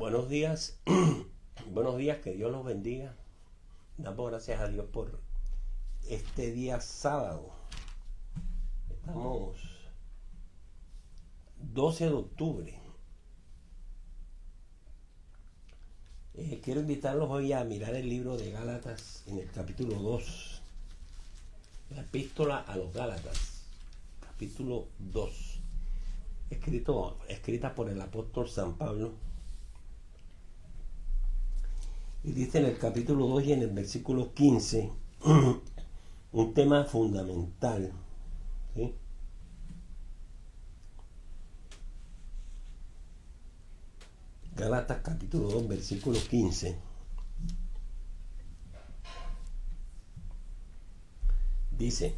Buenos días, buenos días, que Dios los bendiga. Damos gracias a Dios por este día sábado. Estamos 12 de octubre. Quiero invitarlos hoy a mirar el libro de Gálatas en el capítulo 2. La epístola a los Gálatas, capítulo 2. Escrita por el apóstol San Pablo. Y dice en el capítulo 2 y en el versículo 15 un tema fundamental, ¿sí? Gálatas capítulo 2, versículo 15. Dice,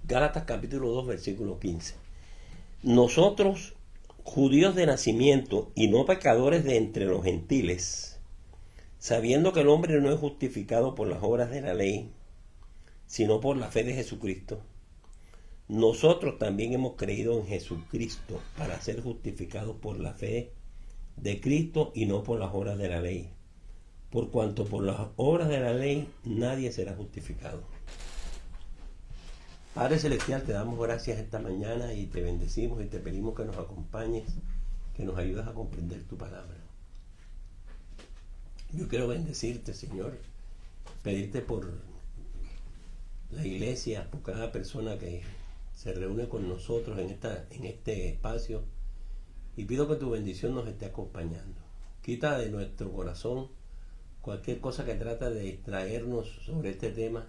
Gálatas capítulo 2, versículo 15. Nosotros, judíos de nacimiento y no pecadores de entre los gentiles, sabiendo que el hombre no es justificado por las obras de la ley, sino por la fe de Jesucristo, nosotros también hemos creído en Jesucristo para ser justificados por la fe de Cristo y no por las obras de la ley, por cuanto por las obras de la ley nadie será justificado. Padre Celestial, te damos gracias esta mañana y te bendecimos y te pedimos que nos acompañes, que nos ayudes a comprender tu palabra. Yo quiero bendecirte, Señor, pedirte por la iglesia, por cada persona que se reúne con nosotros en este espacio, y pido que tu bendición nos esté acompañando. Quita de nuestro corazón cualquier cosa que trata de distraernos sobre este tema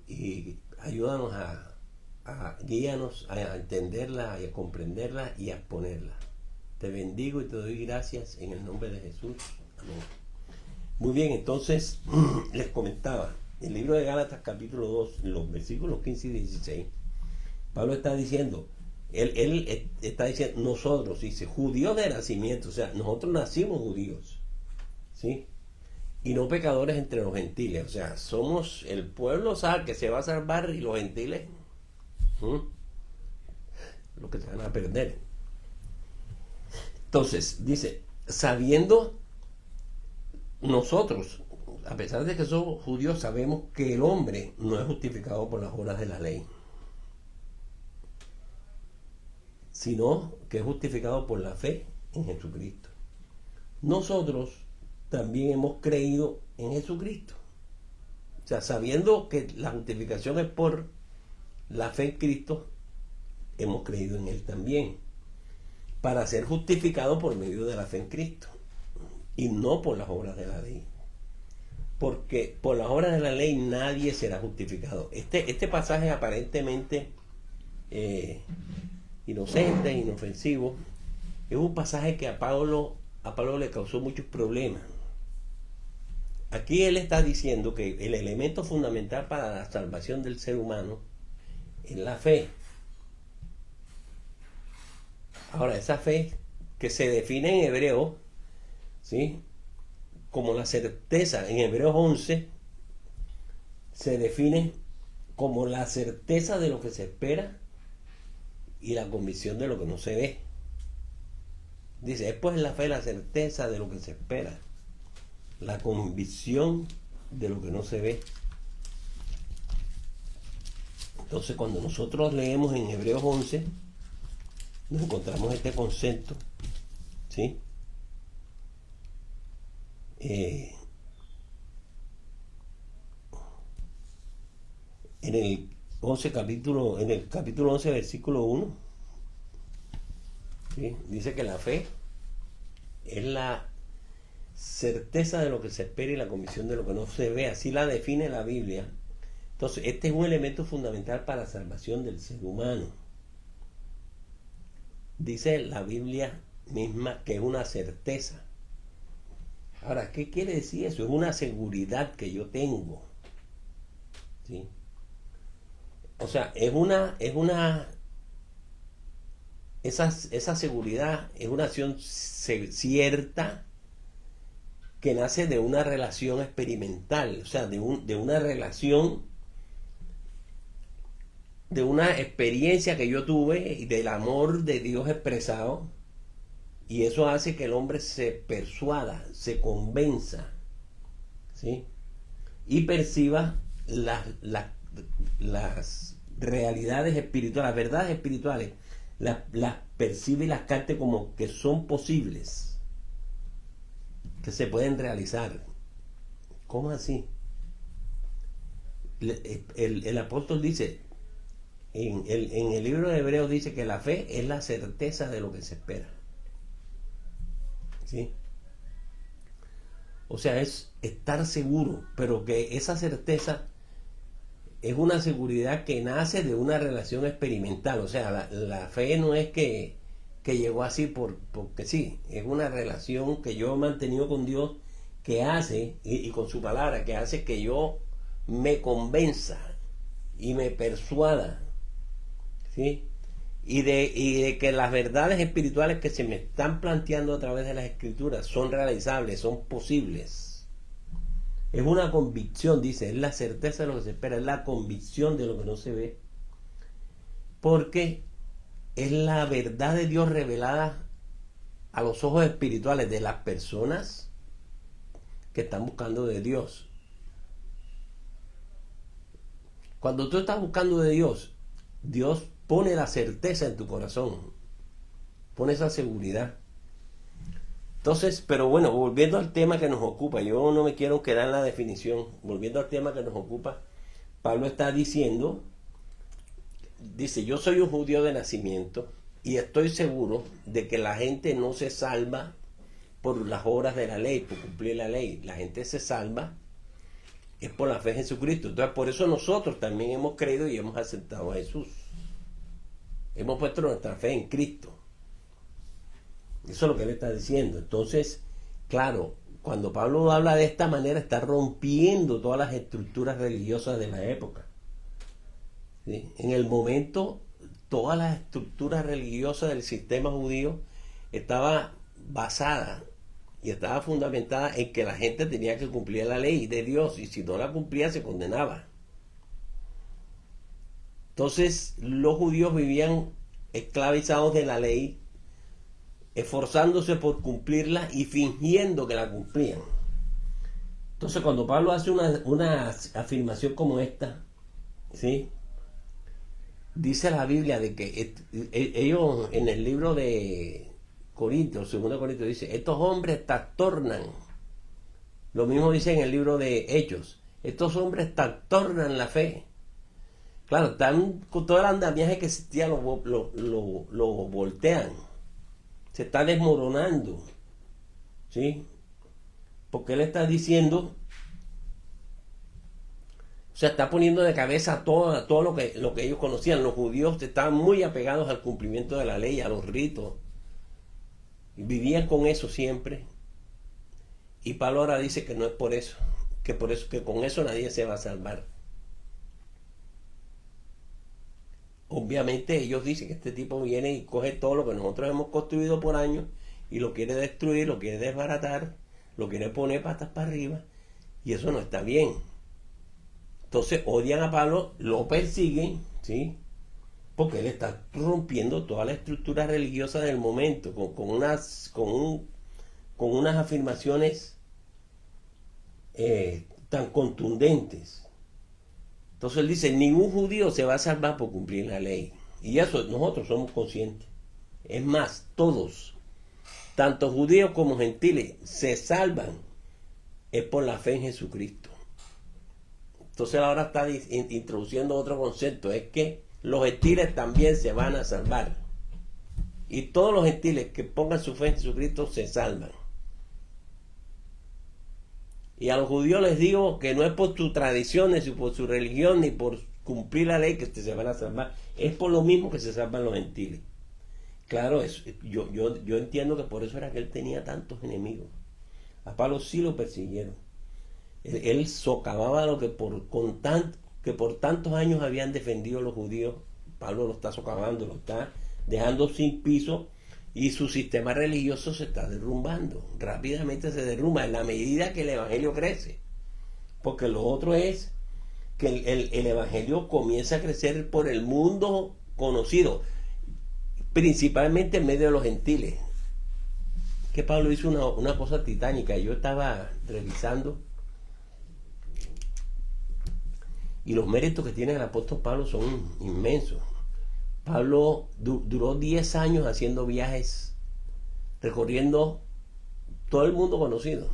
y ayúdanos guíanos a entenderla y a comprenderla y a exponerla. Te bendigo y te doy gracias en el nombre de Jesús. Amén. Muy bien, entonces les comentaba, el libro de Gálatas capítulo 2, los versículos 15 y 16, Pablo está diciendo, él está diciendo, nosotros, dice, judíos de nacimiento, o sea, nosotros nacimos judíos, ¿sí? Y no pecadores entre los gentiles, o sea, somos el pueblo, ¿sabes?, que se va a salvar, y los gentiles, lo que se van a perder. Entonces, dice, sabiendo nosotros, a pesar de que somos judíos, sabemos que el hombre no es justificado por las obras de la ley, sino que es justificado por la fe en Jesucristo. Nosotros también hemos creído en Jesucristo. O sea, sabiendo que la justificación es por la fe en Cristo, hemos creído en Él también, para ser justificados por medio de la fe en Cristo, y no por las obras de la ley. Porque por las obras de la ley nadie será justificado. Este pasaje aparentemente inocente, inofensivo, es un pasaje que a Pablo le causó muchos problemas. Aquí él está diciendo que el elemento fundamental para la salvación del ser humano es la fe. Ahora, esa fe que se define en hebreo, ¿sí?, como la certeza, en Hebreos 11 se define como la certeza de lo que se espera y la convicción de lo que no se ve. Dice, es pues la fe, la certeza de lo que se espera, la convicción de lo que no se ve. Entonces, cuando nosotros leemos en Hebreos 11, nos encontramos este concepto, ¿sí? En el capítulo 11, versículo 1, ¿sí?, dice que la fe es la certeza de lo que se espera y la convicción de lo que no se ve. Así la define la Biblia. Entonces, este es un elemento fundamental para la salvación del ser humano. Dice la Biblia misma que es una certeza. Ahora, ¿qué quiere decir eso? Es una seguridad que yo tengo, ¿sí? O sea, esa seguridad es una acción cierta que nace de una relación experimental, o sea, de una relación de una experiencia que yo tuve y del amor de Dios expresado, y eso hace que el hombre se persuada, se convenza, ¿sí? Y perciba las realidades espirituales, las verdades espirituales, las percibe y las capte como que son posibles, que se pueden realizar. ¿Cómo así? El apóstol dice, en el libro de Hebreos dice que la fe es la certeza de lo que se espera, ¿sí? O sea, es estar seguro, pero que esa certeza es una seguridad que nace de una relación experimental. O sea, la fe no es que llegó así porque sí, es una relación que yo he mantenido con Dios, que hace, y con su palabra, que hace que yo me convenza y me persuada, ¿sí? Y de que las verdades espirituales que se me están planteando a través de las escrituras son realizables, son posibles. Es una convicción, dice, es la certeza de lo que se espera, es la convicción de lo que no se ve, porque es la verdad de Dios revelada a los ojos espirituales de las personas que están buscando de Dios. Cuando tú estás buscando de Dios, Dios pone la certeza en tu corazón, pone esa seguridad. Entonces, pero bueno, volviendo al tema que nos ocupa, yo no me quiero quedar en la definición, volviendo al tema que nos ocupa, Pablo está diciendo, dice, yo soy un judío de nacimiento y estoy seguro de que la gente no se salva por las obras de la ley, por cumplir la ley. La gente se salva es por la fe en Jesucristo. Entonces, por eso nosotros también hemos creído y hemos aceptado a Jesús. Hemos puesto nuestra fe en Cristo. Eso es lo que él está diciendo. Entonces, claro, cuando Pablo habla de esta manera, está rompiendo todas las estructuras religiosas de la época, ¿sí? En el momento, todas las estructuras religiosas del sistema judío estaba basada y estaba fundamentada en que la gente tenía que cumplir la ley de Dios, y si no la cumplía se condenaba. Entonces los judíos vivían esclavizados de la ley, esforzándose por cumplirla y fingiendo que la cumplían. Entonces cuando Pablo hace una afirmación como esta, ¿sí? Dice la Biblia de que ellos en el libro de Corintios, 2 Corintios, dice, estos hombres trastornan. Lo mismo dice en el libro de Hechos, estos hombres trastornan la fe. Claro, están con todo el andamiaje que existía, lo voltean, se está desmoronando, ¿sí? Porque él está diciendo, o sea, está poniendo de cabeza todo lo que ellos conocían. Los judíos estaban muy apegados al cumplimiento de la ley, a los ritos, y vivían con eso siempre. Y Pablo ahora dice que no es por eso, que con eso nadie se va a salvar. Obviamente ellos dicen que este tipo viene y coge todo lo que nosotros hemos construido por años y lo quiere destruir, lo quiere desbaratar, lo quiere poner patas para arriba, y eso no está bien. Entonces odian a Pablo, lo persiguen, ¿sí? Porque él está rompiendo toda la estructura religiosa del momento con unas afirmaciones tan contundentes. Entonces él dice, ningún judío se va a salvar por cumplir la ley. Y eso nosotros somos conscientes. Es más, todos, tanto judíos como gentiles, se salvan es por la fe en Jesucristo. Entonces ahora está introduciendo otro concepto, es que los gentiles también se van a salvar. Y todos los gentiles que pongan su fe en Jesucristo se salvan. Y a los judíos les digo que no es por sus tradiciones, ni por su religión, ni por cumplir la ley que se van a salvar. Es por lo mismo que se salvan los gentiles. Claro, yo entiendo que por eso era que él tenía tantos enemigos. A Pablo sí lo persiguieron. Él socavaba lo que por tantos años habían defendido los judíos. Pablo lo está socavando, lo está dejando sin piso, y su sistema religioso se está derrumbando. Rápidamente se derrumba en la medida que el evangelio crece. Porque lo otro es que el evangelio comienza a crecer por el mundo conocido, principalmente en medio de los gentiles. Que Pablo hizo una cosa titánica. Yo estaba revisando y los méritos que tiene el apóstol Pablo son inmensos. Pablo duró 10 años haciendo viajes, recorriendo todo el mundo conocido.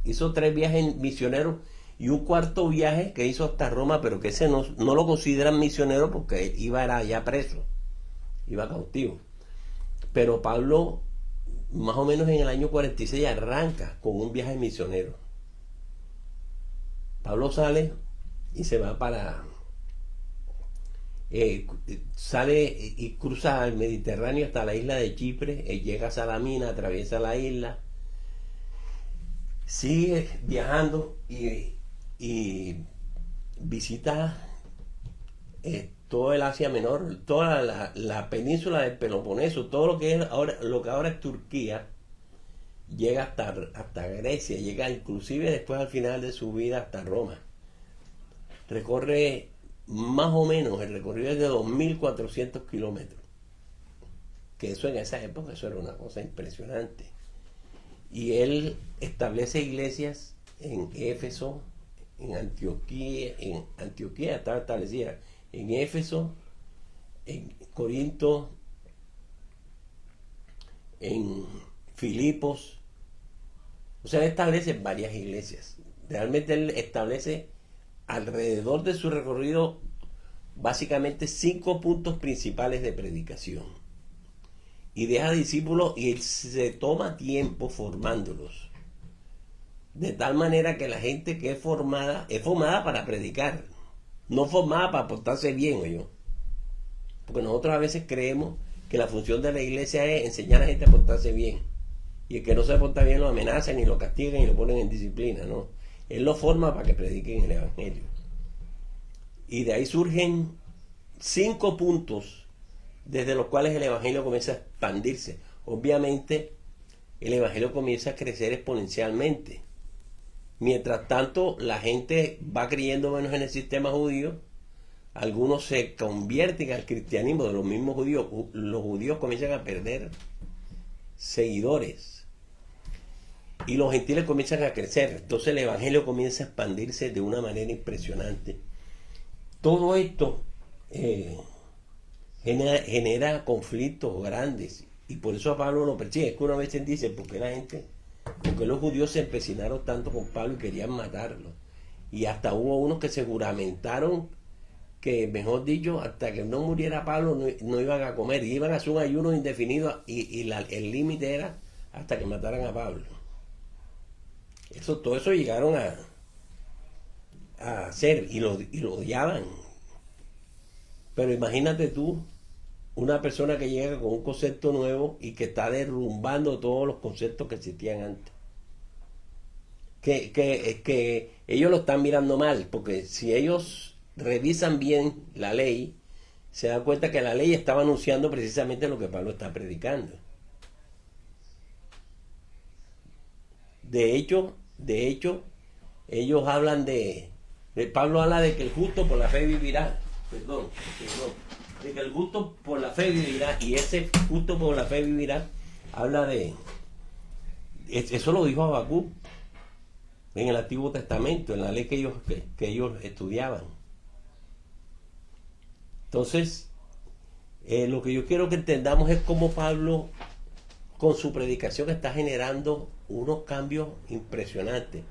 Hizo 3 viajes misioneros y un cuarto viaje que hizo hasta Roma, pero que ese no lo consideran misionero porque era ya preso, iba cautivo. Pero Pablo, más o menos en el año 46, arranca con un viaje misionero. Pablo sale y se va sale y cruza el Mediterráneo hasta la isla de Chipre, llega a Salamina, atraviesa la isla, sigue viajando y visita todo el Asia Menor, toda la península del Peloponeso, todo lo que ahora es Turquía, llega hasta Grecia, llega inclusive después al final de su vida hasta Roma. Recorre más o menos, el recorrido es de 2.400 kilómetros, que eso en esa época eso era una cosa impresionante. Y él establece iglesias en Éfeso, en Antioquía estaba establecida, en Éfeso, en Corinto, en Filipos. O sea, él establece varias iglesias. Realmente él establece alrededor de su recorrido básicamente 5 puntos principales de predicación. Y deja discípulos y él se toma tiempo formándolos. De tal manera que la gente que es formada para predicar, no formada para portarse bien, oye. Porque nosotros a veces creemos que la función de la iglesia es enseñar a la gente a portarse bien. Y el que no se porta bien lo amenazan y lo castigan y lo ponen en disciplina, ¿no? Él lo forma para que prediquen el evangelio. Y de ahí surgen 5 puntos desde los cuales el evangelio comienza a expandirse. Obviamente, el evangelio comienza a crecer exponencialmente. Mientras tanto, la gente va creyendo menos en el sistema judío. Algunos se convierten al cristianismo de los mismos judíos. Los judíos comienzan a perder seguidores. Y los gentiles comienzan a crecer. Entonces el evangelio comienza a expandirse de una manera impresionante. Todo esto genera conflictos grandes. Y por eso a Pablo lo persigue. Es que una vez él dice, porque los judíos se empecinaron tanto con Pablo y querían matarlo. Y hasta hubo unos que se juramentaron que, mejor dicho, hasta que no muriera Pablo no iban a comer. Y iban a hacer un ayuno indefinido y el límite era hasta que mataran a Pablo. Todo eso llegaron a hacer y lo odiaban. Pero imagínate tú, una persona que llega con un concepto nuevo y que está derrumbando todos los conceptos que existían antes. Que ellos lo están mirando mal, porque si ellos revisan bien la ley, se dan cuenta que la ley estaba anunciando precisamente lo que Pablo está predicando. De hecho, ellos hablan Pablo habla de que el justo por la fe vivirá. De que el justo por la fe vivirá. Y ese justo por la fe vivirá habla eso lo dijo Habacuc en el Antiguo Testamento, en la ley que ellos estudiaban. Entonces, lo que yo quiero que entendamos es cómo Pablo, con su predicación, está generando unos cambios impresionantes.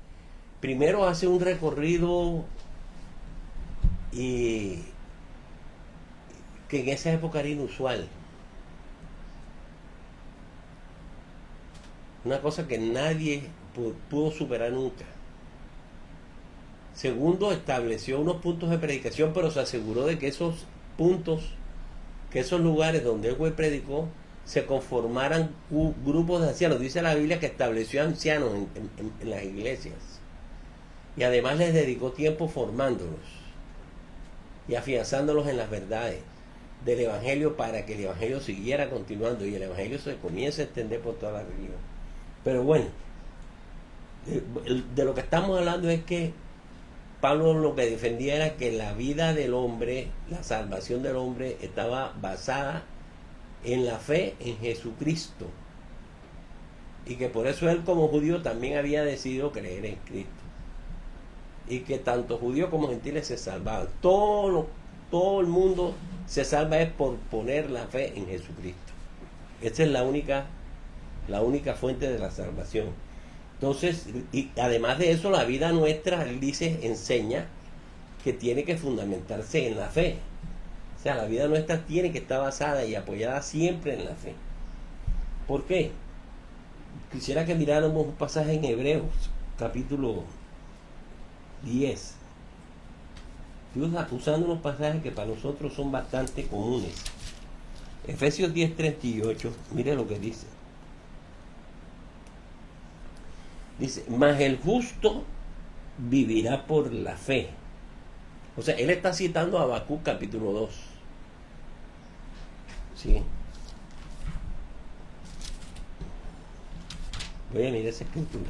Primero hace un recorrido que en esa época era inusual. Una cosa que nadie pudo superar nunca. Segundo, estableció unos puntos de predicación, pero se aseguró de que esos puntos, que esos lugares donde él predicó, se conformaran grupos de ancianos. Dice la Biblia que estableció ancianos en las iglesias. Y además les dedicó tiempo formándolos y afianzándolos en las verdades del evangelio para que el evangelio siguiera continuando y el evangelio se comience a extender por toda la región. Pero bueno, de lo que estamos hablando es que Pablo lo que defendía era que la vida del hombre, la salvación del hombre, estaba basada en la fe en Jesucristo. Y que por eso él como judío también había decidido creer en Cristo. Y que tanto judíos como gentiles se salvaban. Todo el mundo se salva es por poner la fe en Jesucristo. Esa es la única fuente de la salvación. Entonces, y además de eso, la vida nuestra, él dice, enseña que tiene que fundamentarse en la fe. O sea, la vida nuestra tiene que estar basada y apoyada siempre en la fe. ¿Por qué? Quisiera que miráramos un pasaje en Hebreos, capítulo 10. Estoy usando unos pasajes que para nosotros son bastante comunes. Efesios 10:38, mire lo que dice. Dice, mas el justo vivirá por la fe. O sea, él está citando a Habacuc capítulo 2. Sí. Voy a mirar esa escritura.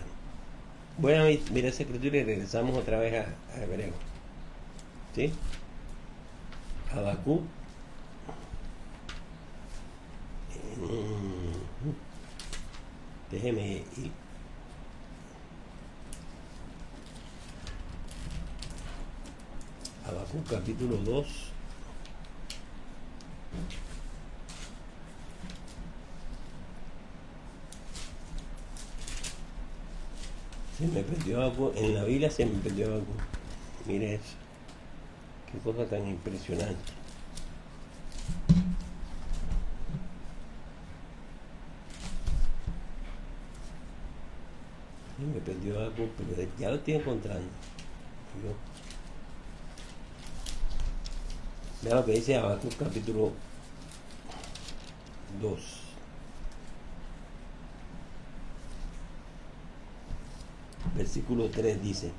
Voy a mirar esa escritura y regresamos otra vez a Hebreo. ¿Sí? Habacuc. Déjeme ir. Habacuc capítulo 2. Se me perdió algo. En la Biblia se me perdió algo. Mire eso. Qué cosa tan impresionante. Se me perdió algo, pero ya lo estoy encontrando. Vea lo que dice Habacuc capítulo 2. Versículo 3 dice: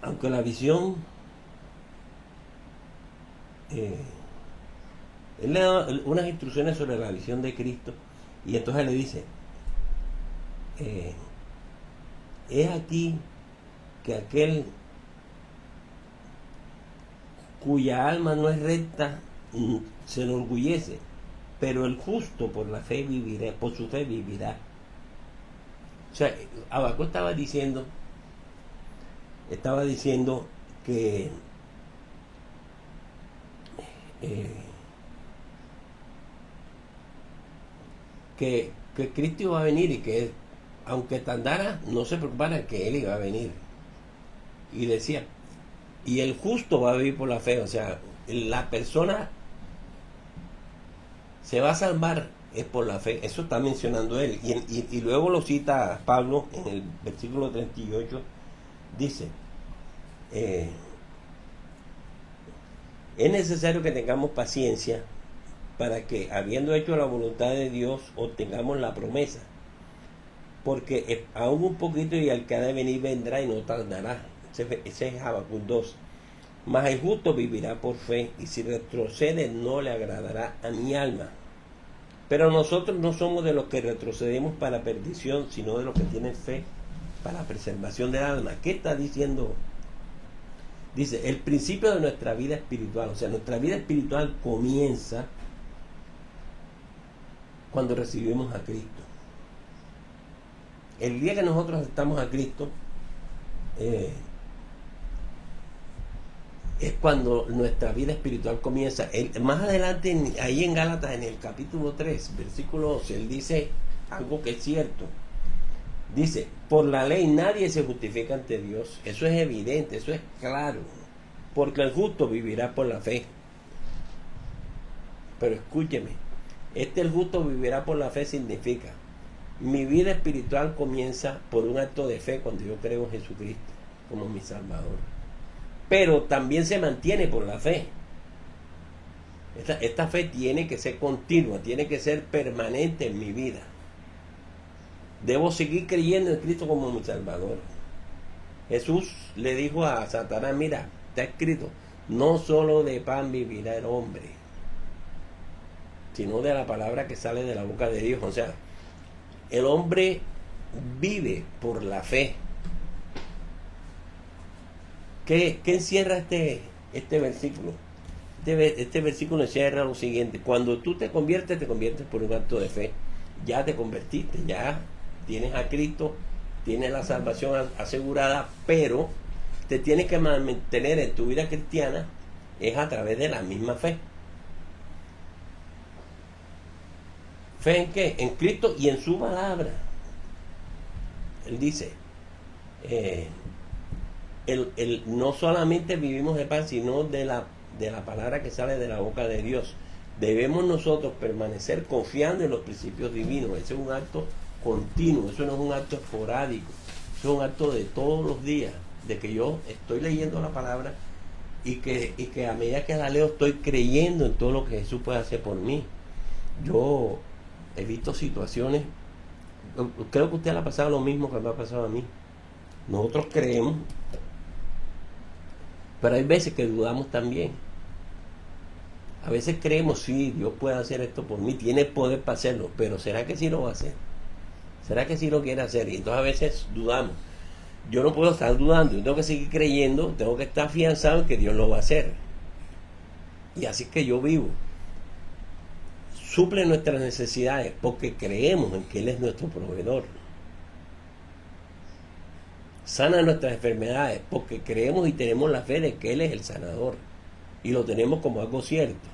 aunque la visión, él le da unas instrucciones sobre la visión de Cristo, y entonces le dice, es aquí que aquel cuya alma no es recta se enorgullece, pero el justo por la fe vivirá, por su fe vivirá. O sea, Habacuc estaba diciendo que Cristo iba a venir y que aunque tardara, no se preocupara, que él iba a venir. Y decía, y el justo va a vivir por la fe. O sea, la persona se va a salvar es por la fe. Eso está mencionando él. Y luego lo cita Pablo en el versículo 38. Dice, es necesario que tengamos paciencia para que, habiendo hecho la voluntad de Dios, obtengamos la promesa. Porque aún un poquito y al que ha de venir vendrá y no tardará. Ese es Habacuc 2. Mas el justo vivirá por fe, y si retrocede no le agradará a mi alma. Pero nosotros no somos de los que retrocedemos para perdición, sino de los que tienen fe para preservación del alma. ¿Qué está diciendo? Dice, el principio de nuestra vida espiritual, o sea, nuestra vida espiritual comienza cuando recibimos a Cristo. El día que nosotros aceptamos a Cristo, es cuando nuestra vida espiritual comienza. Más adelante, ahí en Gálatas, en el capítulo 3, versículo 11, él dice algo que es cierto. Dice, por la ley nadie se justifica ante Dios. Eso es evidente, eso es claro. Porque el justo vivirá por la fe. Pero escúcheme, el justo vivirá por la fe significa, mi vida espiritual comienza por un acto de fe cuando yo creo en Jesucristo como mi Salvador. Pero también se mantiene por la fe. Esta fe tiene que ser continua, tiene que ser permanente en mi vida. Debo seguir creyendo en Cristo como mi Salvador. Jesús le dijo a Satanás, mira, está escrito, no solo de pan vivirá el hombre, sino de la palabra que sale de la boca de Dios. O sea, el hombre vive por la fe. ¿Qué encierra este versículo? Este versículo encierra lo siguiente: cuando tú te conviertes por un acto de fe. Ya te convertiste, ya tienes a Cristo, tienes la salvación asegurada, pero te tienes que mantener en tu vida cristiana es a través de la misma fe. ¿Fe en qué? En Cristo y en su palabra. Él dice, no solamente vivimos de pan, sino de la palabra que sale de la boca de Dios. Debemos nosotros permanecer confiando en los principios divinos. Ese es un acto continuo, eso no es un acto esporádico, eso es un acto de todos los días, de que yo estoy leyendo la palabra y que a medida que la leo estoy creyendo en todo lo que Jesús puede hacer por mí. Yo he visto situaciones, creo que a usted le ha pasado lo mismo que me ha pasado a mí. Nosotros creemos, pero hay veces que dudamos también. A veces creemos, sí, Dios puede hacer esto por mí, tiene poder para hacerlo, pero ¿será que sí lo va a hacer? ¿Será que sí lo quiere hacer? Y entonces a veces dudamos. Yo no puedo estar dudando, yo tengo que seguir creyendo, tengo que estar afianzado en que Dios lo va a hacer. Y así es que yo vivo. Suple nuestras necesidades porque creemos en que Él es nuestro proveedor. Sana nuestras enfermedades porque creemos y tenemos la fe de que Él es el sanador. Y lo tenemos como algo cierto.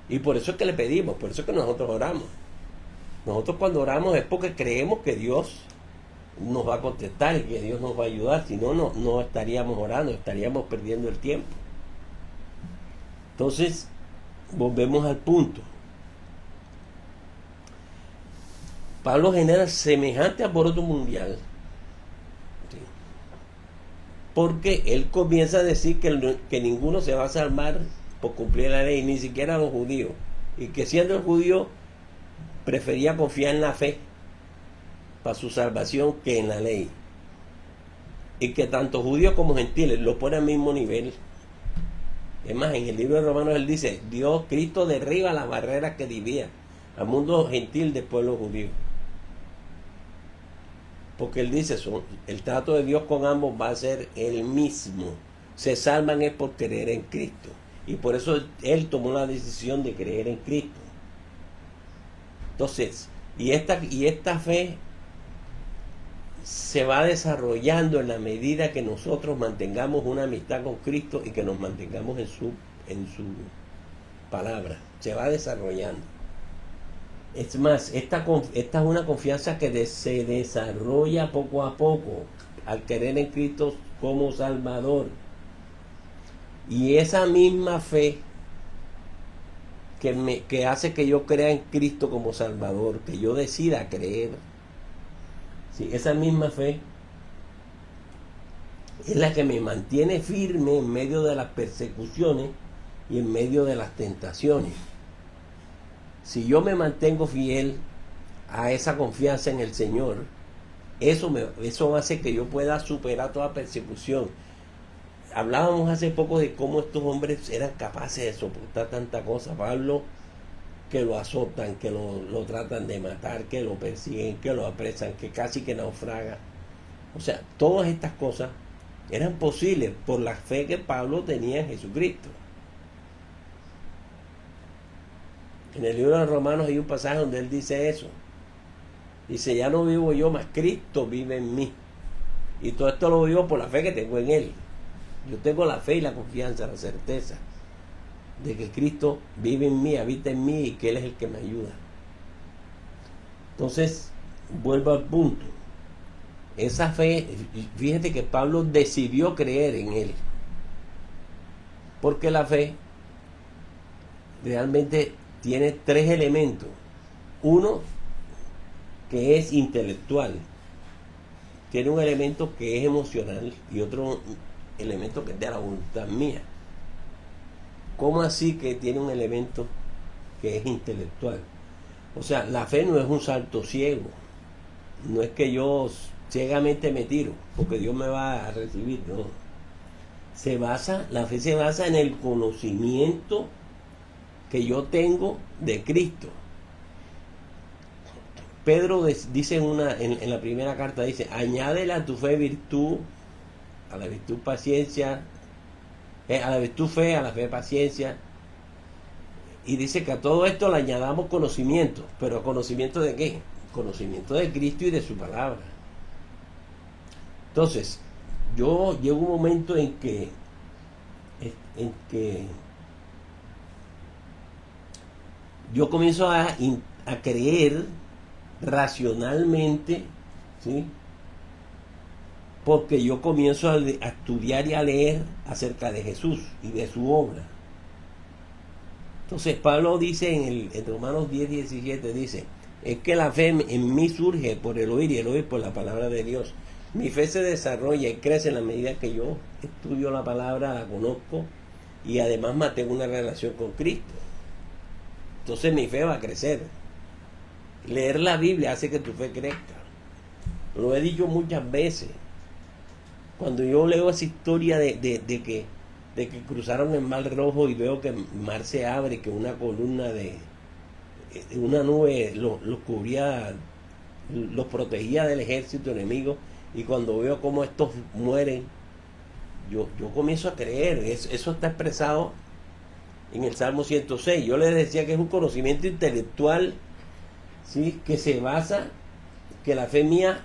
Y por eso es que le pedimos, por eso es que nosotros oramos. Nosotros cuando oramos es porque creemos que Dios nos va a contestar y que Dios nos va a ayudar. Si no, no estaríamos orando, estaríamos perdiendo el tiempo. Entonces, volvemos al punto. Pablo genera semejante alboroto mundial, ¿sí? Porque él comienza a decir que ninguno se va a salvar por cumplir la ley, ni siquiera los judíos, y que siendo el judío prefería confiar en la fe para su salvación que en la ley, y que tanto judíos como gentiles lo pone al mismo nivel. Es más, en el libro de Romanos él dice, Cristo derriba las barreras que dividían al mundo gentil del pueblo judío. Porque él dice, el trato de Dios con ambos va a ser el mismo. Se salvan es por creer en Cristo. Y por eso él tomó la decisión de creer en Cristo. Entonces, y esta fe se va desarrollando en la medida que nosotros mantengamos una amistad con Cristo y que nos mantengamos en su palabra. Se va desarrollando. Es más, esta es una confianza que se desarrolla poco a poco al creer en Cristo como Salvador. Y esa misma fe que hace que yo crea en Cristo como Salvador, que yo decida creer, ¿sí? Esa misma fe es la que me mantiene firme en medio de las persecuciones y en medio de las tentaciones. Si yo me mantengo fiel a esa confianza en el Señor, eso hace que yo pueda superar toda persecución. Hablábamos hace poco de cómo estos hombres eran capaces de soportar tanta cosa. Pablo, que lo azotan, que lo tratan de matar, que lo persiguen, que lo apresan, que casi que naufraga. O sea, todas estas cosas eran posibles por la fe que Pablo tenía en Jesucristo. En el libro de Romanos hay un pasaje donde él dice eso. Dice, ya no vivo yo, mas Cristo vive en mí. Y todo esto lo vivo por la fe que tengo en Él. Yo tengo la fe y la confianza, la certeza de que Cristo vive en mí, habita en mí y que Él es el que me ayuda. Entonces, vuelvo al punto. Esa fe, fíjate que Pablo decidió creer en Él. Porque la fe realmente tiene tres elementos. Uno, que es intelectual. Tiene un elemento que es emocional y otro elemento que es de la voluntad mía. ¿Cómo así que tiene un elemento que es intelectual? O sea, la fe no es un salto ciego. No es que yo ciegamente me tiro porque Dios me va a recibir, no. La fe se basa en el conocimiento que yo tengo de Cristo. Pedro dice en la primera carta, dice, añádele a tu fe virtud a la virtud paciencia, a la virtud fe, a la fe paciencia. Y dice que a todo esto le añadamos conocimiento. ¿Pero conocimiento de qué? Conocimiento de Cristo y de su palabra. Entonces, yo llego un momento en que yo comienzo a creer racionalmente, ¿sí? Porque yo comienzo a estudiar y a leer acerca de Jesús y de su obra. Entonces Pablo dice en Romanos 10:17, dice, es que la fe en mí surge por el oír y el oír por la palabra de Dios. Mi fe se desarrolla y crece en la medida que yo estudio la palabra, la conozco y además mantengo una relación con Cristo. Entonces mi fe va a crecer. Leer la Biblia hace que tu fe crezca. Lo he dicho muchas veces. Cuando yo leo esa historia de que cruzaron el Mar Rojo y veo que el mar se abre, que una columna de una nube los cubría, los protegía del ejército enemigo, y cuando veo cómo estos mueren, yo comienzo a creer. Eso está expresado en el Salmo 106. Yo les decía que es un conocimiento intelectual, ¿sí? Que se basa, que la fe mía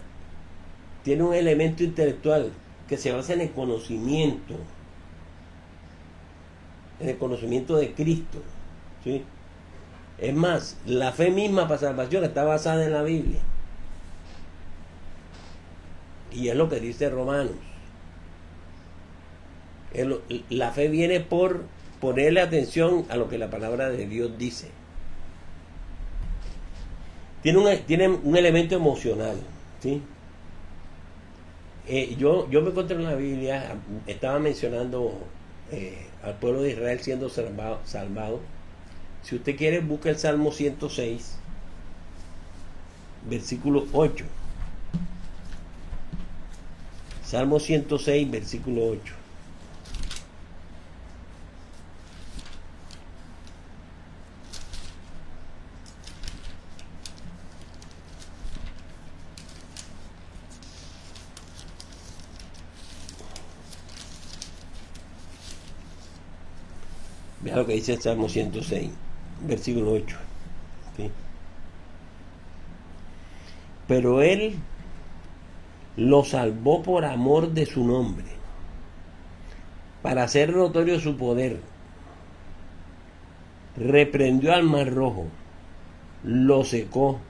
tiene un elemento intelectual que se basa en el conocimiento de Cristo, ¿sí? Es más, la fe misma para salvación está basada en la Biblia, y es lo que dice Romanos. La fe viene por ponerle atención a lo que la palabra de Dios dice. Tiene un elemento emocional, ¿sí? Yo me encontré en la Biblia, estaba mencionando al pueblo de Israel siendo salvado. Si usted quiere, busca el Salmo 106, versículo 8. Salmo 106, versículo 8. Vea lo que dice el Salmo 106, versículo 8. ¿Sí? Pero Él lo salvó por amor de su nombre, para hacer notorio su poder. Reprendió al Mar Rojo, lo secó,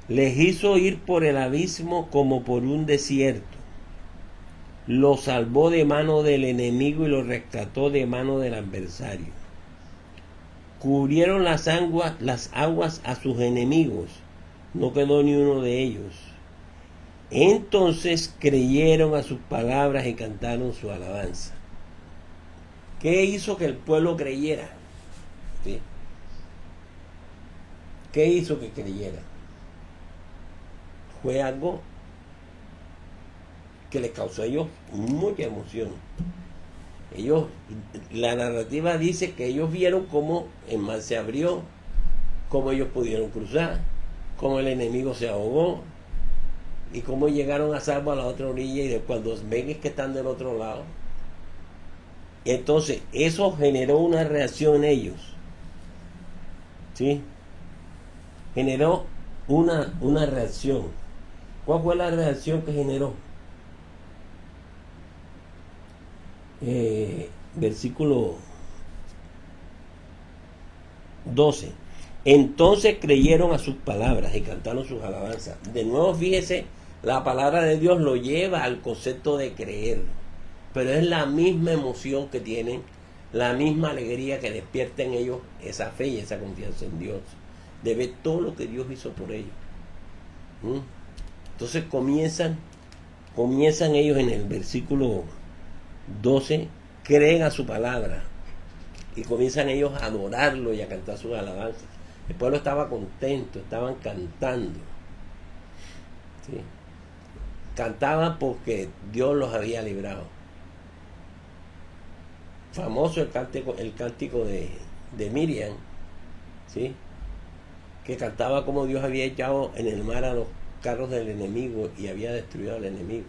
les hizo ir por el abismo como por un desierto. Lo salvó de mano del enemigo y lo rescató de mano del adversario. Cubrieron las aguas a sus enemigos, no quedó ni uno de ellos. Entonces creyeron a sus palabras y cantaron su alabanza. ¿Qué hizo que el pueblo creyera? ¿Sí? ¿Qué hizo que creyera? Fue algo que les causó a ellos mucha emoción. La narrativa dice que ellos vieron cómo el mar se abrió, cómo ellos pudieron cruzar, cómo el enemigo se ahogó y cómo llegaron a salvo a la otra orilla, y cuando ven es que están del otro lado. Entonces eso generó una reacción en ellos, ¿sí? Generó una reacción. ¿Cuál fue la reacción que generó? Versículo 12. Entonces creyeron a sus palabras y cantaron sus alabanzas. De nuevo, fíjese, la palabra de Dios lo lleva al concepto de creer, pero es la misma emoción que tienen, la misma alegría que despierta en ellos esa fe y esa confianza en Dios, de ver todo lo que Dios hizo por ellos. Entonces comienzan ellos en el versículo 12, creen a su palabra y comienzan ellos a adorarlo y a cantar sus alabanzas. El pueblo estaba contento, estaban cantando, ¿sí? Cantaban porque Dios los había librado. Famoso el cántico de Miriam, ¿sí? Que cantaba como Dios había echado en el mar a los carros del enemigo y había destruido al enemigo.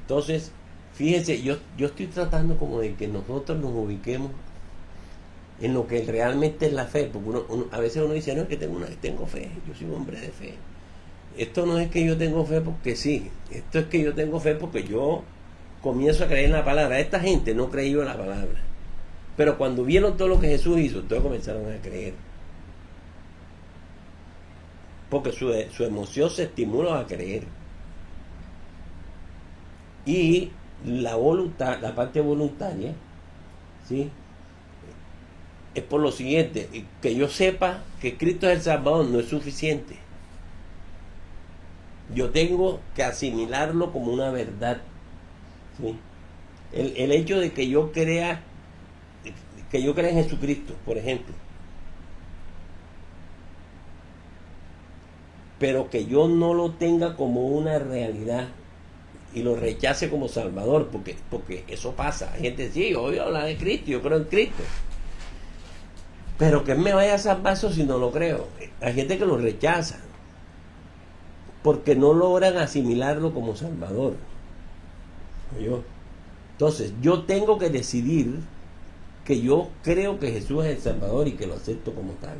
Entonces Fíjese, yo estoy tratando como de que nosotros nos ubiquemos en lo que realmente es la fe, porque a veces uno dice, no, es que tengo fe, yo soy un hombre de fe. Esto no es que yo tengo fe porque sí, esto es que yo tengo fe porque yo comienzo a creer en la palabra. Esta gente no creyó en la palabra, pero cuando vieron todo lo que Jesús hizo, todos comenzaron a creer, porque su emoción se estimula a creer. Y la voluntad, la parte voluntaria, ¿sí?, es por lo siguiente: que yo sepa que Cristo es el Salvador no es suficiente. Yo tengo que asimilarlo como una verdad, ¿sí? El hecho de que yo crea en Jesucristo, por ejemplo, pero que yo no lo tenga como una realidad y lo rechace como Salvador, porque eso pasa. Hay gente que dice, sí, yo voy a hablar de Cristo, yo creo en Cristo, pero que me vaya a salvar eso si no lo creo. Hay gente que lo rechaza porque no logran asimilarlo como Salvador. ¿Yo? Entonces, yo tengo que decidir que yo creo que Jesús es el Salvador y que lo acepto como tal.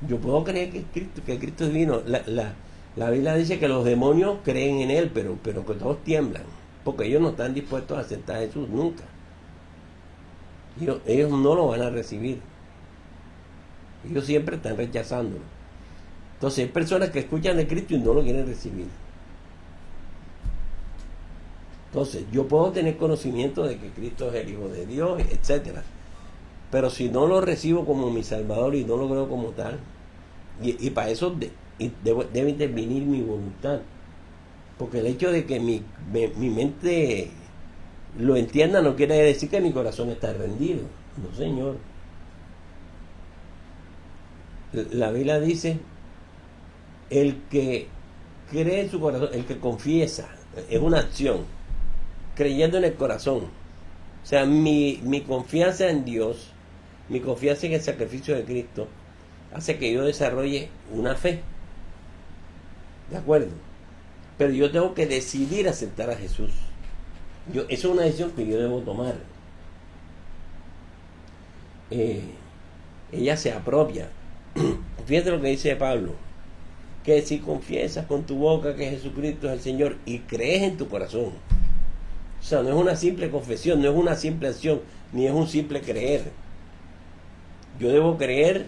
Yo puedo creer que Cristo es divino. La Biblia dice que los demonios creen en Él, pero que todos tiemblan, porque ellos no están dispuestos a aceptar a Jesús nunca. Ellos no lo van a recibir. Ellos siempre están rechazándolo. Entonces hay personas que escuchan de Cristo y no lo quieren recibir. Entonces yo puedo tener conocimiento de que Cristo es el Hijo de Dios, etcétera, pero si no lo recibo como mi Salvador y no lo creo como tal, y para eso debe intervenir mi voluntad, porque el hecho de que mi mente lo entienda no quiere decir que mi corazón está rendido. No, señor. La Biblia dice, el que cree en su corazón, el que confiesa, es una acción, creyendo en el corazón. O sea, mi confianza en Dios, mi confianza en el sacrificio de Cristo, hace que yo desarrolle una fe. ¿De acuerdo? Pero yo tengo que decidir aceptar a Jesús. Eso es una decisión que yo debo tomar. Ella se apropia. Fíjate lo que dice Pablo, que si confiesas con tu boca que Jesucristo es el Señor y crees en tu corazón, o sea, no es una simple confesión, no es una simple acción, ni es un simple creer. Yo debo creer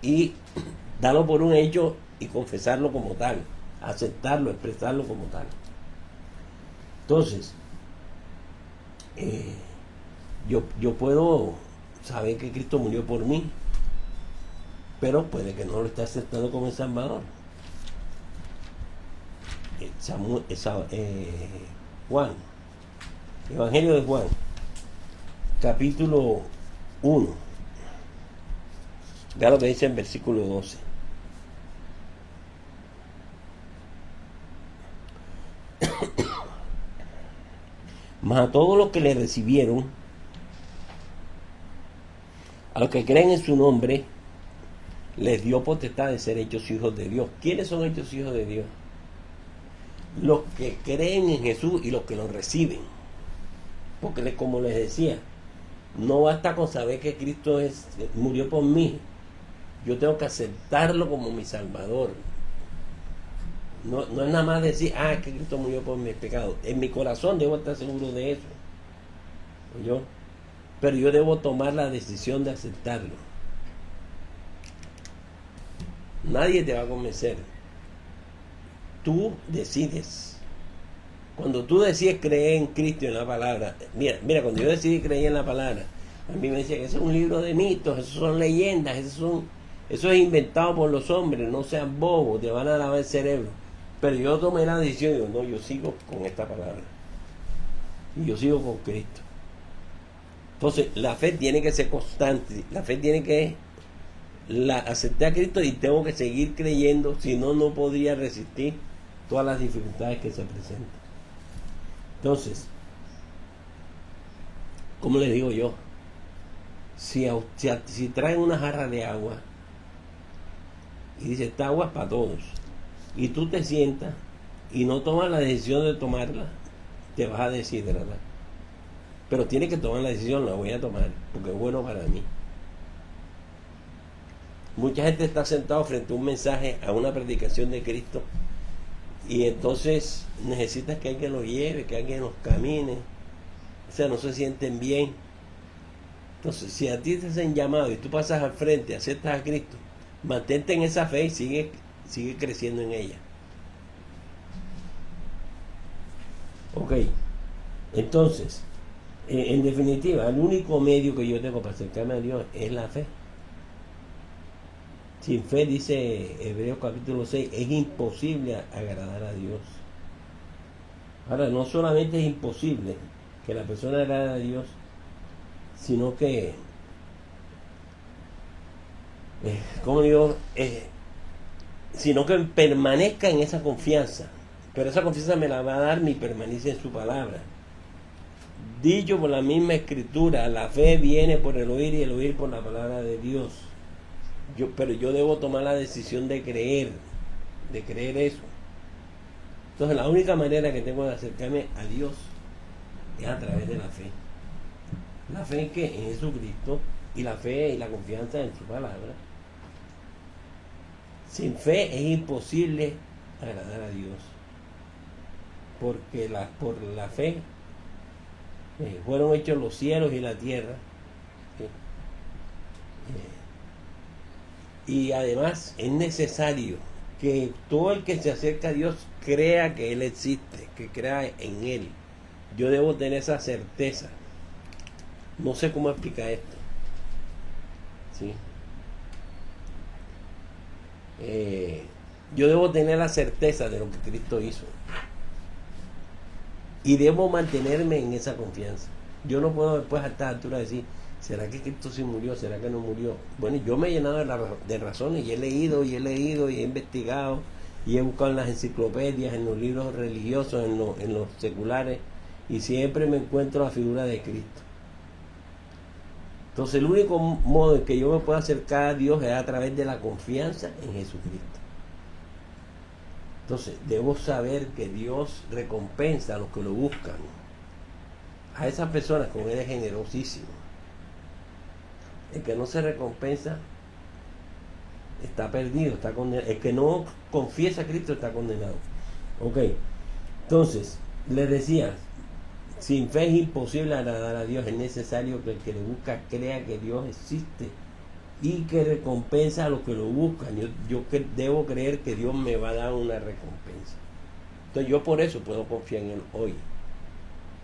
y darlo por un hecho y confesarlo como tal, aceptarlo, expresarlo como tal. Entonces, yo puedo saber que Cristo murió por mí, pero puede que no lo esté aceptando como el Salvador. Juan, Evangelio de Juan, capítulo 1, ya lo que dice en versículo 12. Mas a todos los que le recibieron, a los que creen en su nombre, les dio potestad de ser hechos hijos de Dios. ¿Quiénes son hechos hijos de Dios? Los que creen en Jesús y los que lo reciben. Porque como les decía, no basta con saber que Cristo murió por mí. Yo tengo que aceptarlo como mi Salvador. No es nada más decir, que Cristo murió por mis pecados. En mi corazón debo estar seguro de eso. ¿Oyó? Pero yo debo tomar la decisión de aceptarlo. Nadie te va a convencer. Tú decides. Cuando tú decides creer en Cristo y en la palabra, mira, cuando yo decidí creer en la palabra, a mí me decían que eso es un libro de mitos, eso son leyendas, eso es inventado por los hombres, no sean bobos, te van a lavar el cerebro. Pero yo tomé la decisión y digo, no, yo sigo con esta palabra. Y yo sigo con Cristo. Entonces, la fe tiene que ser constante, la fe tiene que aceptar a Cristo y tengo que seguir creyendo, si no, no podría resistir todas las dificultades que se presentan. Entonces, ¿cómo les digo yo? Si traen una jarra de agua y dice, esta agua es para todos, y tú te sientas y no tomas la decisión de tomarla, te vas a deshidratar. Pero tienes que tomar la decisión, la voy a tomar, porque es bueno para mí. Mucha gente está sentado frente a un mensaje, a una predicación de Cristo, y entonces necesitas que alguien los lleve, que alguien los camine. O sea, no se sienten bien. Entonces, si a ti te hacen llamado y tú pasas al frente, aceptas a Cristo, mantente en esa fe y sigue creciendo en ella. Ok, entonces, en definitiva, el único medio que yo tengo para acercarme a Dios es la fe. Sin fe, dice Hebreos capítulo 6, es imposible agradar a Dios. Ahora, no solamente es imposible que la persona agrade a Dios, sino que, como digo, sino que permanezca en esa confianza. Pero esa confianza me la va a dar mi permanencia en su palabra. Dicho por la misma escritura, la fe viene por el oír y el oír por la palabra de Dios. Pero yo debo tomar la decisión de creer eso. Entonces la única manera que tengo de acercarme a Dios es a través de la fe. La fe en Jesucristo, y la fe y la confianza en su palabra. Sin fe es imposible agradar a Dios, porque por la fe fueron hechos los cielos y la tierra. Y además es necesario que todo el que se acerca a Dios crea que Él existe, que crea en Él. Yo debo tener esa certeza. No sé cómo explicar esto. ¿Sí? Yo debo tener la certeza de lo que Cristo hizo. Y debo mantenerme en esa confianza. Yo no puedo después a esta altura decir, ¿será que Cristo sí murió? ¿Será que no murió? Bueno, yo me he llenado de razones y he leído y he investigado y he buscado en las enciclopedias, en los libros religiosos, en los seculares, y siempre me encuentro la figura de Cristo. Entonces el único modo en que yo me puedo acercar a Dios es a través de la confianza en Jesucristo. Entonces debo saber que Dios recompensa a los que lo buscan. A esas personas con Él es generosísimo. El que no se recompensa está perdido, está condenado. El que no confiesa a Cristo está condenado. Ok, entonces les decía, sin fe es imposible agradar a Dios. Es necesario que el que le busca crea que Dios existe y que recompensa a los que lo buscan. Yo debo creer que Dios me va a dar una recompensa. Entonces yo por eso puedo confiar en Él hoy.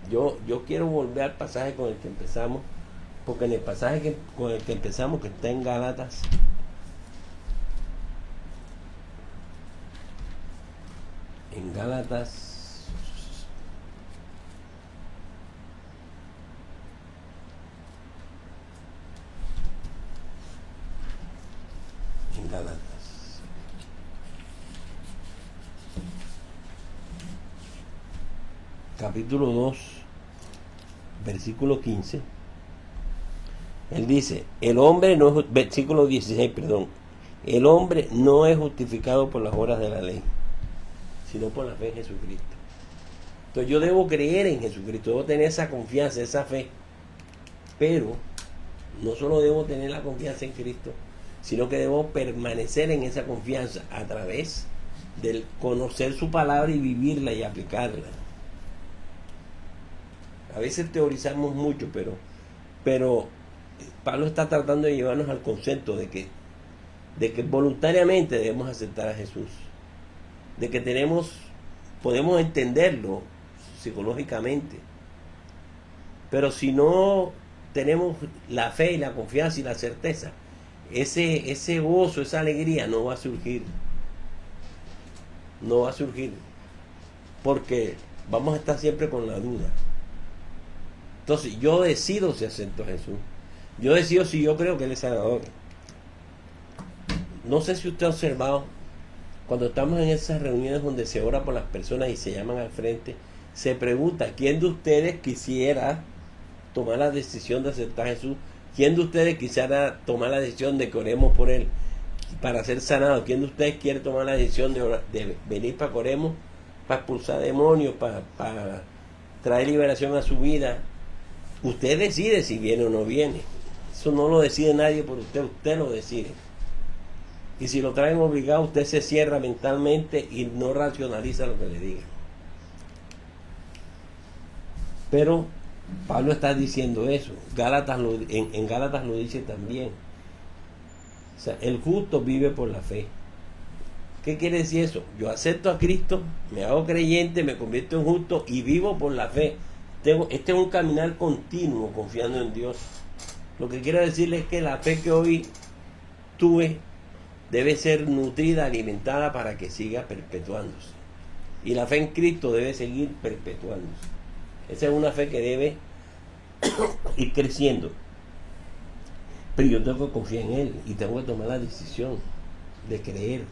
Yo quiero volver al pasaje con el que empezamos, porque en el pasaje con el que empezamos, que está en Gálatas, en Gálatas capítulo 2, versículo 15, él dice, versículo 16, perdón, el hombre no es justificado por las obras de la ley, sino por la fe en Jesucristo. Entonces yo debo creer en Jesucristo, debo tener esa confianza, esa fe, pero no solo debo tener la confianza en Cristo, sino que debo permanecer en esa confianza a través del conocer su palabra y vivirla y aplicarla. A veces teorizamos mucho, pero Pablo está tratando de llevarnos al concepto de que voluntariamente debemos aceptar a Jesús, de que podemos entenderlo psicológicamente, pero si no tenemos la fe y la confianza y la certeza, ese gozo, esa alegría no va a surgir, porque vamos a estar siempre con la duda. Entonces yo decido si acepto a Jesús, yo decido si yo creo que Él es Salvador. No sé si usted ha observado, cuando estamos en esas reuniones donde se ora por las personas y se llaman al frente, se pregunta, ¿quién de ustedes quisiera tomar la decisión de aceptar a Jesús? ¿Quién de ustedes quisiera tomar la decisión de que oremos por Él para ser sanado? ¿Quién de ustedes quiere tomar la decisión de venir para que oremos, para expulsar demonios, para trae liberación a su vida. Usted decide si viene o no viene. Eso no lo decide nadie por usted, usted lo decide. Y si lo traen obligado, usted se cierra mentalmente y no racionaliza lo que le digan. Pero Pablo está diciendo eso. En Gálatas lo dice también. O sea, el justo vive por la fe. ¿Qué quiere decir eso? Yo acepto a Cristo, me hago creyente, me convierto en justo y vivo por la fe. Este es un caminar continuo confiando en Dios. Lo que quiero decirles es que la fe que hoy tuve debe ser nutrida, alimentada para que siga perpetuándose. Y la fe en Cristo debe seguir perpetuándose. Esa es una fe que debe ir creciendo. Pero yo tengo que confiar en Él y tengo que tomar la decisión de creer.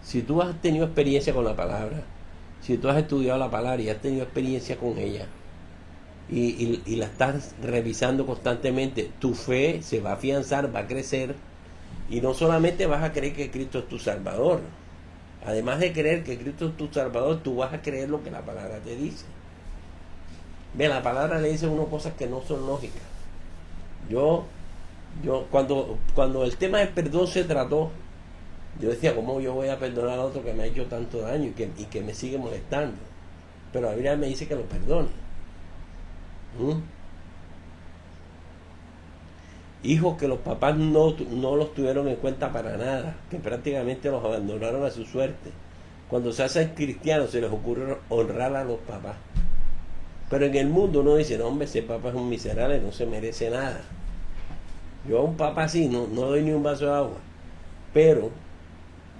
Si tú has tenido experiencia con la palabra, si tú has estudiado la palabra y has tenido experiencia con ella y la estás revisando constantemente, tu fe se va a afianzar, va a crecer y no solamente vas a creer que Cristo es tu Salvador. Además de creer que Cristo es tu Salvador, tú vas a creer lo que la palabra te dice. Ve, la palabra le dice a uno cosas que no son lógicas. Yo cuando el tema del perdón se trató, yo decía, ¿cómo yo voy a perdonar a otro que me ha hecho tanto daño y que me sigue molestando? Pero la Biblia me dice que lo perdone. Hijos que los papás no los tuvieron en cuenta para nada, que prácticamente los abandonaron a su suerte. Cuando se hacen cristianos se les ocurre honrar a los papás. Pero en el mundo uno dice, no hombre, ese papá es un miserable, no se merece nada. Yo a un papá así no doy ni un vaso de agua. Pero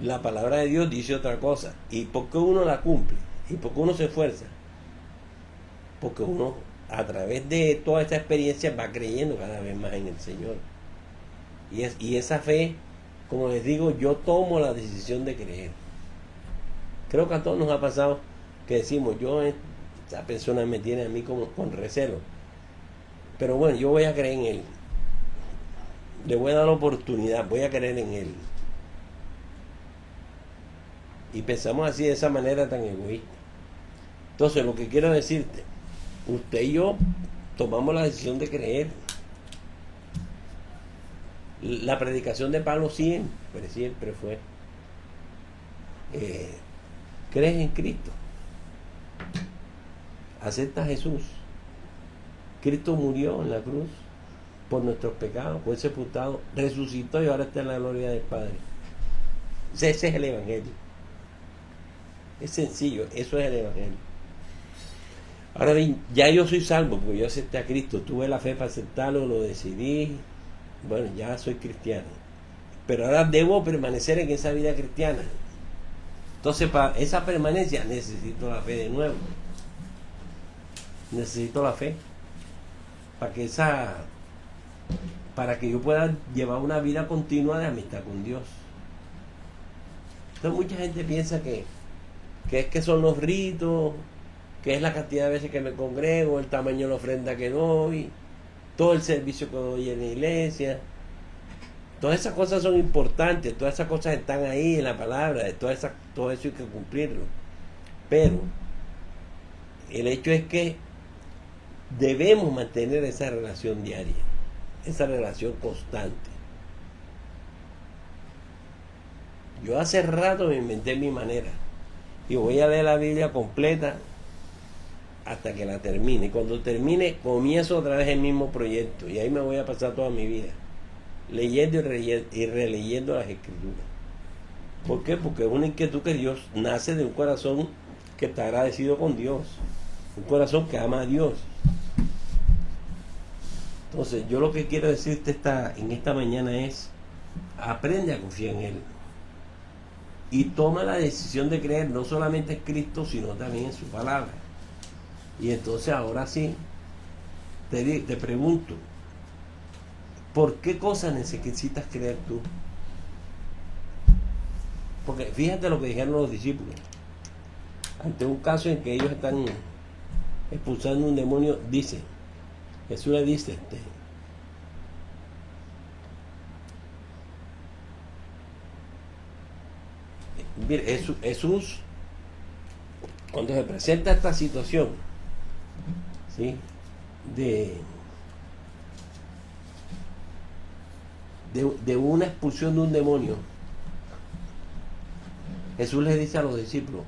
la palabra de Dios dice otra cosa. ¿Y por qué uno la cumple? ¿Y por qué uno se esfuerza? Porque uno, a través de toda esta experiencia, va creyendo cada vez más en el Señor. Y esa fe, como les digo, yo tomo la decisión de creer. Creo que a todos nos ha pasado que decimos, esa persona me tiene a mí como con recelo. Pero bueno, yo voy a creer en Él. Le voy a dar la oportunidad, voy a creer en Él. Y pensamos así, de esa manera tan egoísta. Entonces, lo que quiero decirte, usted y yo tomamos la decisión de creer. La predicación de Pablo siempre fue, crees en Cristo, acepta a Jesús. Cristo murió en la cruz por nuestros pecados, fue sepultado, resucitó y ahora está en la gloria del Padre. Ese es el Evangelio. Es sencillo, eso es el Evangelio. Ahora bien, ya yo soy salvo porque yo acepté a Cristo, tuve la fe para aceptarlo, lo decidí, bueno, ya soy cristiano. Pero ahora debo permanecer en esa vida cristiana. Entonces, para esa permanencia necesito la fe de nuevo. Necesito la fe para que yo pueda llevar una vida continua de amistad con Dios. Entonces mucha gente piensa que es que son los ritos, que es la cantidad de veces que me congrego, el tamaño de la ofrenda que doy, todo el servicio que doy en la iglesia. Todas esas cosas son importantes, todas esas cosas están ahí en la palabra, todo eso hay que cumplirlo. Pero el hecho es que debemos mantener esa relación diaria, esa relación constante. Yo hace rato me inventé mi manera y voy a leer la Biblia completa hasta que la termine. Y cuando termine, comienzo otra vez el mismo proyecto y ahí me voy a pasar toda mi vida leyendo y releyendo las Escrituras. ¿Por qué? Porque es una inquietud que Dios nace de un corazón que está agradecido con Dios, un corazón que ama a Dios. Entonces, yo lo que quiero decirte en esta mañana es, aprende a confiar en Él y toma la decisión de creer no solamente en Cristo, sino también en su palabra. Y entonces ahora sí, te pregunto, ¿por qué cosas necesitas creer tú? Porque fíjate lo que dijeron los discípulos. Ante un caso en que ellos están expulsando un demonio, Jesús le dice, mire, Jesús cuando se presenta esta situación, ¿sí? de una expulsión de un demonio, Jesús les dice a los discípulos,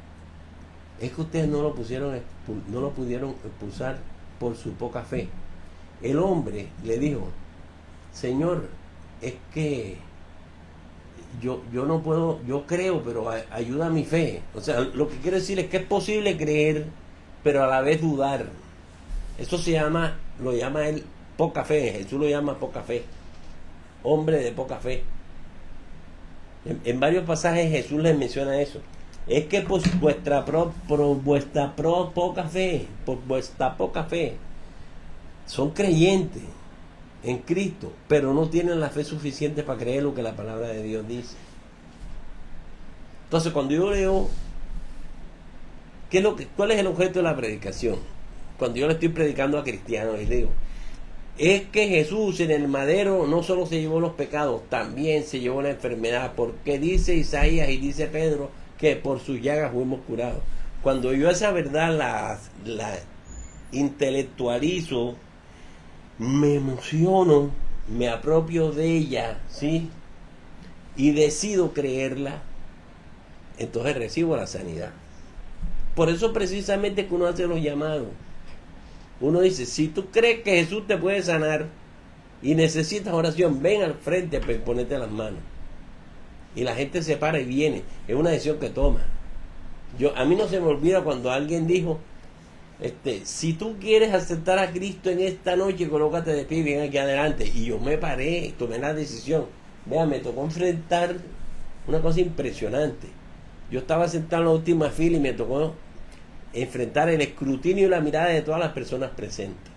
es que ustedes no lo pudieron expulsar por su poca fe. El hombre le dijo, Señor, es que yo no puedo, yo creo, pero ayuda a mi fe. O sea, lo que quiero decir es que es posible creer, pero a la vez dudar. Eso lo llama él poca fe. Jesús lo llama poca fe. Hombre de poca fe. En varios pasajes Jesús les menciona eso. Es que por vuestra poca fe, son creyentes en Cristo, pero no tienen la fe suficiente para creer lo que la palabra de Dios dice. Entonces, cuando yo leo, ¿cuál es el objeto de la predicación? Cuando yo le estoy predicando a cristianos, les digo, es que Jesús en el madero no solo se llevó los pecados, también se llevó la enfermedad, porque dice Isaías y dice Pedro que por sus llagas fuimos curados. Cuando yo esa verdad la intelectualizo, me emociono, me apropio de ella, ¿sí? Y decido creerla, entonces recibo la sanidad. Por eso precisamente que uno hace los llamados. Uno dice, si tú crees que Jesús te puede sanar y necesitas oración, ven al frente para ponerte las manos. Y la gente se para y viene. Es una decisión que toma. A mí no se me olvida cuando alguien dijo, si tú quieres aceptar a Cristo en esta noche, colócate de pie y ven aquí adelante. Y yo me paré, tomé la decisión. Vea, me tocó enfrentar una cosa impresionante. Yo estaba sentado en la última fila y me tocó enfrentar el escrutinio y la mirada de todas las personas presentes.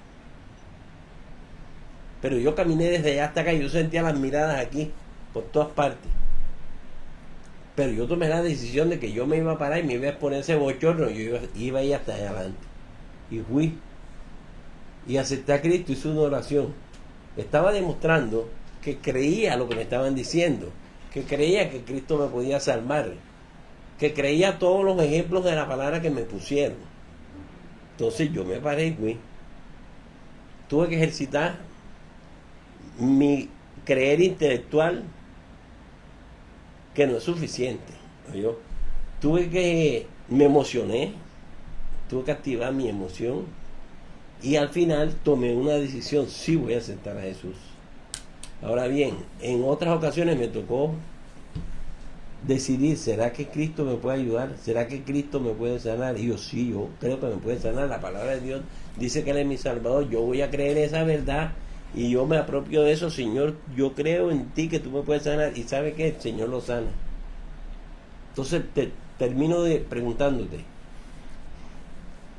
Pero yo caminé desde allá hasta acá y yo sentía las miradas aquí, por todas partes. Pero yo tomé la decisión de que yo me iba a parar y me iba a exponer ese bochorno. Yo iba a ir hasta allá adelante. Y fui. Y acepté a Cristo, hice una oración. Estaba demostrando que creía lo que me estaban diciendo. Que creía que Cristo me podía salvar. Que creía todos los ejemplos de la palabra que me pusieron. Entonces yo me paré y fui. Tuve que ejercitar mi creer intelectual, que no es suficiente. Me emocioné, tuve que activar mi emoción y al final tomé una decisión, sí voy a aceptar a Jesús. Ahora bien, en otras ocasiones me tocó decidir, ¿será que Cristo me puede ayudar? ¿Será que Cristo me puede sanar? Y yo creo que me puede sanar. La palabra de Dios dice que Él es mi Salvador. Yo voy a creer esa verdad y yo me apropio de eso. Señor, yo creo en ti que tú me puedes sanar. ¿Y sabe qué? El Señor lo sana. Entonces termino preguntándote,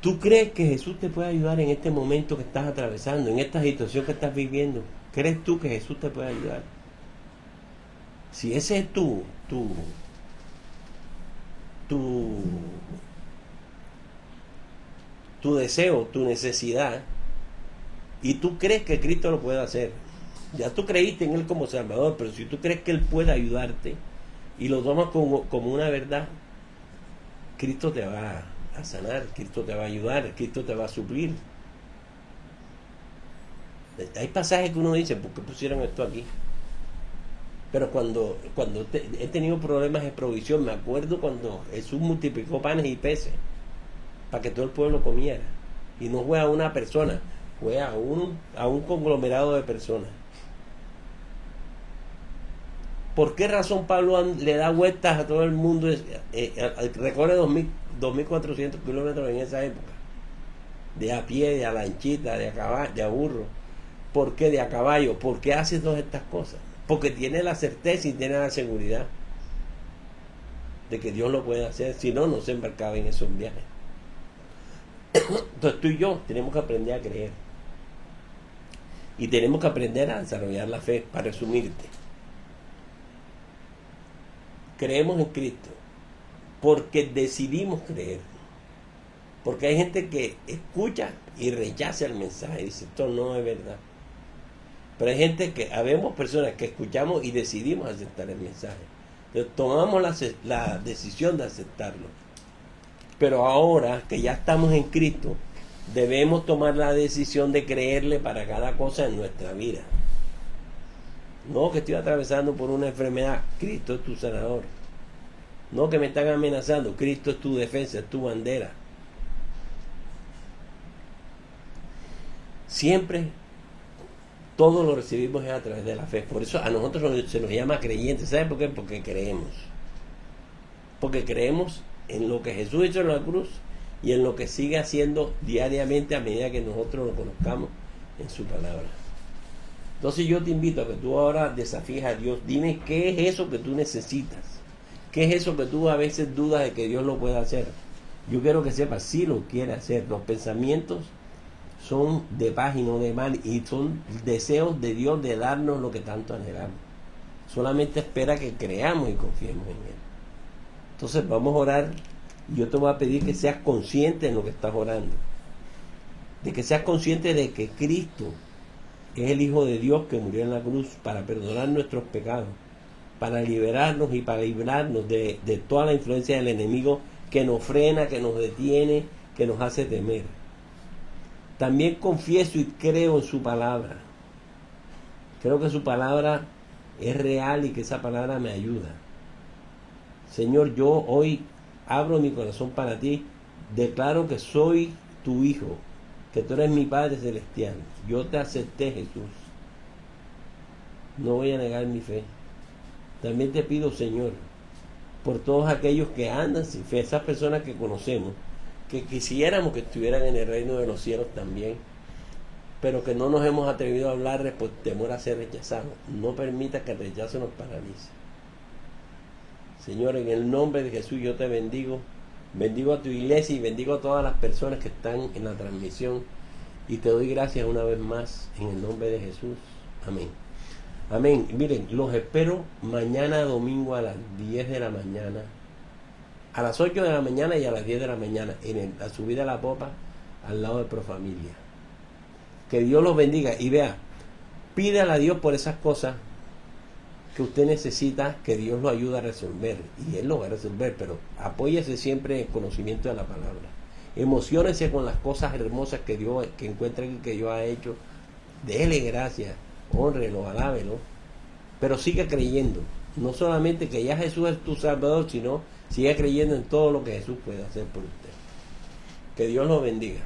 ¿tú crees que Jesús te puede ayudar en este momento que estás atravesando, en esta situación que estás viviendo? ¿Crees tú que Jesús te puede ayudar? Si ese es tu deseo, tu necesidad, y tú crees que Cristo lo puede hacer, ya tú creíste en Él como Salvador, pero si tú crees que Él puede ayudarte y lo tomas como una verdad, Cristo te va a sanar, Cristo te va a ayudar, Cristo te va a suplir. Hay pasajes que uno dice, ¿por qué pusieron esto aquí? Pero cuando he tenido problemas de provisión, me acuerdo cuando Jesús multiplicó panes y peces para que todo el pueblo comiera. Y no fue a una persona, fue a un conglomerado de personas. ¿Por qué razón Pablo le da vueltas a todo el mundo? Recorre 2.400 kilómetros en esa época. De a pie, de a lanchita, de a caballo, de a burro. ¿Por qué de a caballo? ¿Por qué hace todas estas cosas? Porque tiene la certeza y tiene la seguridad de que Dios lo puede hacer. Si no, no se embarcaba en esos viajes. Entonces tú y yo tenemos que aprender a creer. Y tenemos que aprender a desarrollar la fe. Para resumirte, creemos en Cristo porque decidimos creer. Porque hay gente que escucha y rechaza el mensaje y dice, esto no es verdad. Pero hay gente habemos personas que escuchamos y decidimos aceptar el mensaje. Entonces tomamos la decisión de aceptarlo. Pero ahora que ya estamos en Cristo, debemos tomar la decisión de creerle para cada cosa en nuestra vida. No que estoy atravesando por una enfermedad, Cristo es tu sanador. No que me están amenazando, Cristo es tu defensa, es tu bandera. Siempre todo lo recibimos a través de la fe. Por eso a nosotros se nos llama creyentes. ¿Saben por qué? Porque creemos. Porque creemos en lo que Jesús hizo en la cruz y en lo que sigue haciendo diariamente a medida que nosotros lo conozcamos en su palabra. Entonces yo te invito a que tú ahora desafíes a Dios. Dime qué es eso que tú necesitas. ¿Qué es eso que tú a veces dudas de que Dios lo pueda hacer? Yo quiero que sepas, sí lo quiere hacer. Los pensamientos son de paz y no de mal, y son deseos de Dios de darnos lo que tanto anhelamos. Solamente espera que creamos y confiemos en Él. Entonces vamos a orar, y yo te voy a pedir que seas consciente en lo que estás orando, de que seas consciente de que Cristo es el Hijo de Dios que murió en la cruz para perdonar nuestros pecados, para liberarnos y para librarnos de toda la influencia del enemigo que nos frena, que nos detiene, que nos hace temer. También confieso y creo en su palabra. Creo que su palabra es real y que esa palabra me ayuda. Señor, yo hoy abro mi corazón para ti. Declaro que soy tu hijo, que tú eres mi Padre Celestial. Yo te acepté, Jesús. No voy a negar mi fe. También te pido, Señor, por todos aquellos que andan sin fe, esas personas que conocemos, que quisiéramos que estuvieran en el reino de los cielos también, pero que no nos hemos atrevido a hablarles por temor a ser rechazados. No permita que el rechazo nos paralice. Señor, en el nombre de Jesús yo te bendigo. Bendigo a tu iglesia y bendigo a todas las personas que están en la transmisión. Y te doy gracias una vez más en el nombre de Jesús. Amén. Amén. Miren, los espero mañana domingo a las 10 de la mañana. A las 8 de la mañana y a las 10 de la mañana en la subida a la popa al lado de Profamilia. Que Dios los bendiga y vea, pídale a Dios por esas cosas que usted necesita, que Dios lo ayude a resolver, y Él lo va a resolver, pero apóyese siempre en el conocimiento de la palabra. Emociónese con las cosas hermosas que Dios, que encuentren que Dios ha hecho. Déle gracias, hónrelo, alábelo, pero siga creyendo. No solamente que ya Jesús es tu Salvador, sino siga creyendo en todo lo que Jesús puede hacer por usted. Que Dios lo bendiga.